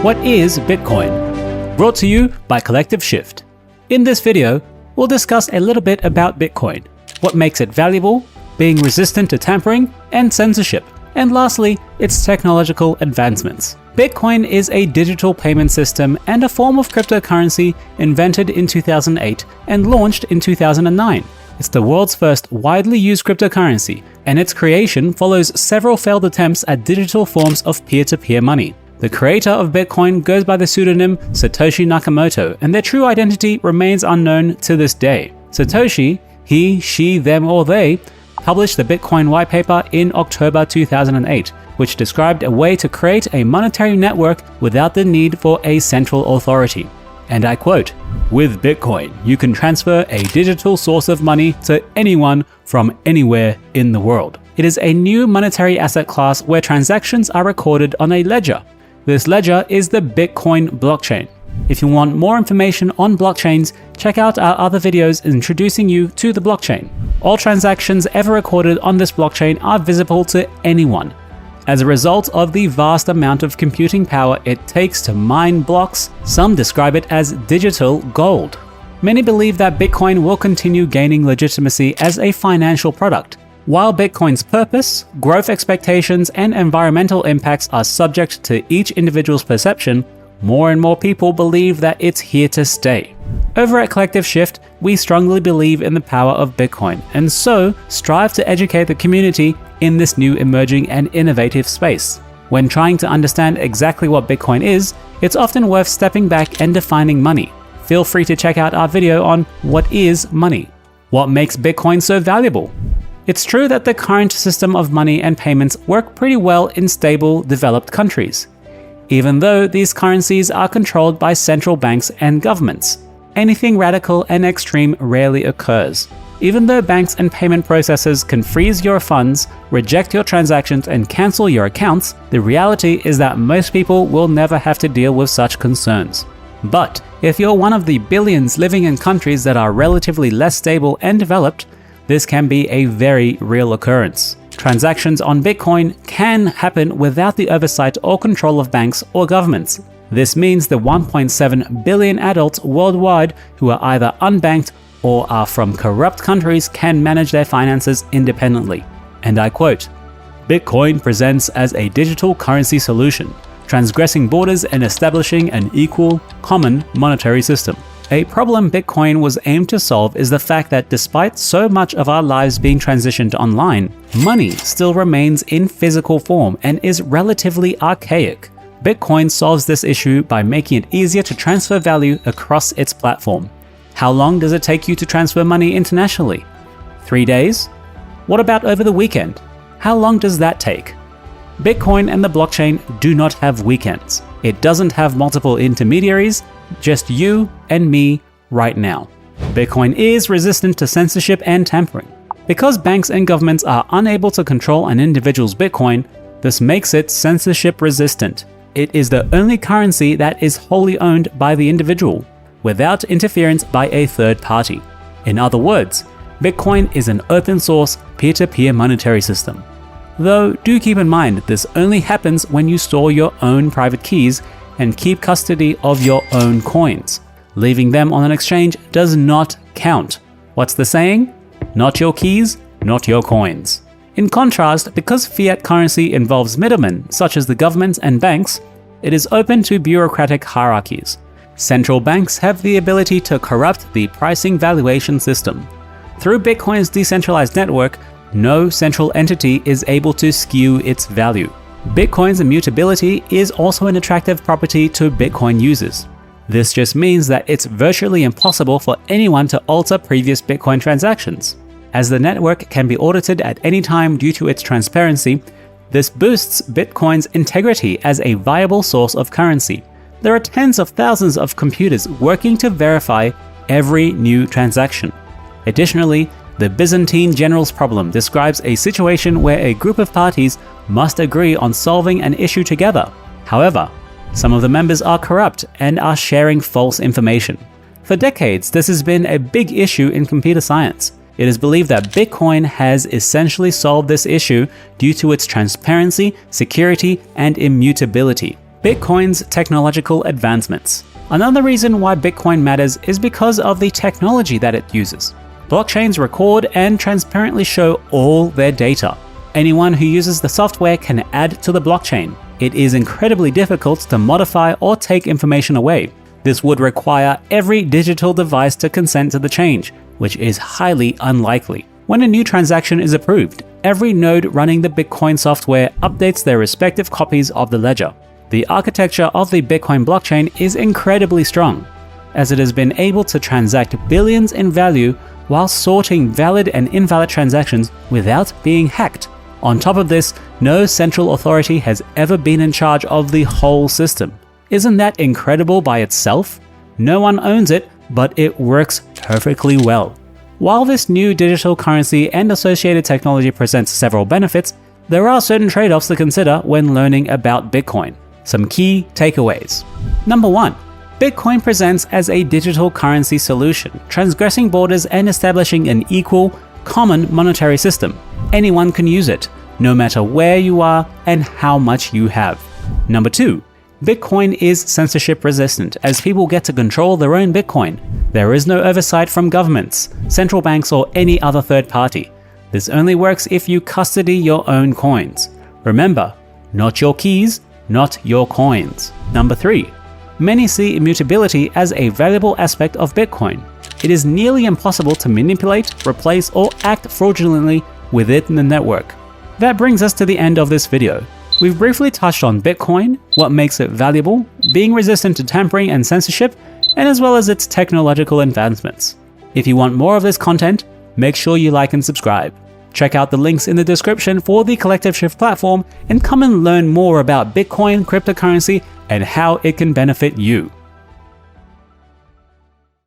What is Bitcoin? Brought to you by Collective Shift. In this video, we'll discuss a little bit about Bitcoin, what makes it valuable, being resistant to tampering and censorship, and lastly, its technological advancements. Bitcoin is a digital payment system and a form of cryptocurrency invented in 2008 and launched in 2009. It's the world's first widely used cryptocurrency, and its creation follows several failed attempts at digital forms of peer-to-peer money. The creator of Bitcoin goes by the pseudonym Satoshi Nakamoto, and their true identity remains unknown to this day. Satoshi, he, she, them, or they, published the Bitcoin white paper in October 2008, which described a way to create a monetary network without the need for a central authority. And I quote, "With Bitcoin, you can transfer a digital source of money to anyone from anywhere in the world. It is a new monetary asset class where transactions are recorded on a ledger. This ledger is the Bitcoin blockchain. If you want more information on blockchains, check out our other videos introducing you to the blockchain. All transactions ever recorded on this blockchain are visible to anyone. As a result of the vast amount of computing power it takes to mine blocks, some describe it as digital gold. Many believe that Bitcoin will continue gaining legitimacy as a financial product. While Bitcoin's purpose, growth expectations, and environmental impacts are subject to each individual's perception, more and more people believe that it's here to stay. Over at Collective Shift, we strongly believe in the power of Bitcoin, and so strive to educate the community in this new emerging and innovative space. When trying to understand exactly what Bitcoin is, it's often worth stepping back and defining money. Feel free to check out our video on what is money. What makes Bitcoin so valuable? It's true that the current system of money and payments work pretty well in stable, developed countries, even though these currencies are controlled by central banks and governments. Anything radical and extreme rarely occurs. Even though banks and payment processors can freeze your funds, reject your transactions, and cancel your accounts, the reality is that most people will never have to deal with such concerns. But if you're one of the billions living in countries that are relatively less stable and developed, this can be a very real occurrence. Transactions on Bitcoin can happen without the oversight or control of banks or governments. This means the 1.7 billion adults worldwide who are either unbanked or are from corrupt countries can manage their finances independently. And I quote, "Bitcoin presents as a digital currency solution, transgressing borders and establishing an equal, common monetary system." A problem Bitcoin was aimed to solve is the fact that despite so much of our lives being transitioned online, money still remains in physical form and is relatively archaic. Bitcoin solves this issue by making it easier to transfer value across its platform. How long does it take you to transfer money internationally? 3 days? What about over the weekend? How long does that take? Bitcoin and the blockchain do not have weekends. It doesn't have multiple intermediaries, just you and me right now. Bitcoin is resistant to censorship and tampering. Because banks and governments are unable to control an individual's Bitcoin, this makes it censorship resistant. It is the only currency that is wholly owned by the individual, without interference by a third party. In other words, Bitcoin is an open source, peer-to-peer monetary system. Though do keep in mind this only happens when you store your own private keys and keep custody of your own coins. Leaving them on an exchange does not count. What's the saying? Not your keys, not your coins. In contrast, because fiat currency involves middlemen, such as the governments and banks, it is open to bureaucratic hierarchies. Central banks have the ability to corrupt the pricing valuation system. Through Bitcoin's decentralized network, no central entity is able to skew its value. Bitcoin's immutability is also an attractive property to Bitcoin users. This just means that it's virtually impossible for anyone to alter previous Bitcoin transactions. As the network can be audited at any time due to its transparency, this boosts Bitcoin's integrity as a viable source of currency. There are tens of thousands of computers working to verify every new transaction. Additionally, the Byzantine general's problem describes a situation where a group of parties must agree on solving an issue together. However, some of the members are corrupt and are sharing false information. For decades, this has been a big issue in computer science. It is believed that Bitcoin has essentially solved this issue due to its transparency, security, and immutability. Bitcoin's technological advancements. Another reason why Bitcoin matters is because of the technology that it uses. Blockchains record and transparently show all their data. Anyone who uses the software can add to the blockchain. It is incredibly difficult to modify or take information away. This would require every digital device to consent to the change, which is highly unlikely. When a new transaction is approved, every node running the Bitcoin software updates their respective copies of the ledger. The architecture of the Bitcoin blockchain is incredibly strong, as it has been able to transact billions in value while sorting valid and invalid transactions without being hacked. On top of this, no central authority has ever been in charge of the whole system. Isn't that incredible by itself? No one owns it, but it works perfectly well. While this new digital currency and associated technology presents several benefits, there are certain trade-offs to consider when learning about Bitcoin. Some key takeaways. Number 1. Bitcoin presents as a digital currency solution, transgressing borders and establishing an equal, common monetary system. Anyone can use it, no matter where you are and how much you have. Number 2. Bitcoin is censorship resistant, as people get to control their own Bitcoin. There is no oversight from governments, central banks, or any other third party. This only works if you custody your own coins. Remember, not your keys, not your coins. Number 3. Many see immutability as a valuable aspect of Bitcoin. It is nearly impossible to manipulate, replace, or act fraudulently within the network. That brings us to the end of this video. We've briefly touched on Bitcoin, what makes it valuable, being resistant to tampering and censorship, and as well as its technological advancements. If you want more of this content, make sure you like and subscribe. Check out the links in the description for the Collective Shift platform and come and learn more about Bitcoin, cryptocurrency, and how it can benefit you.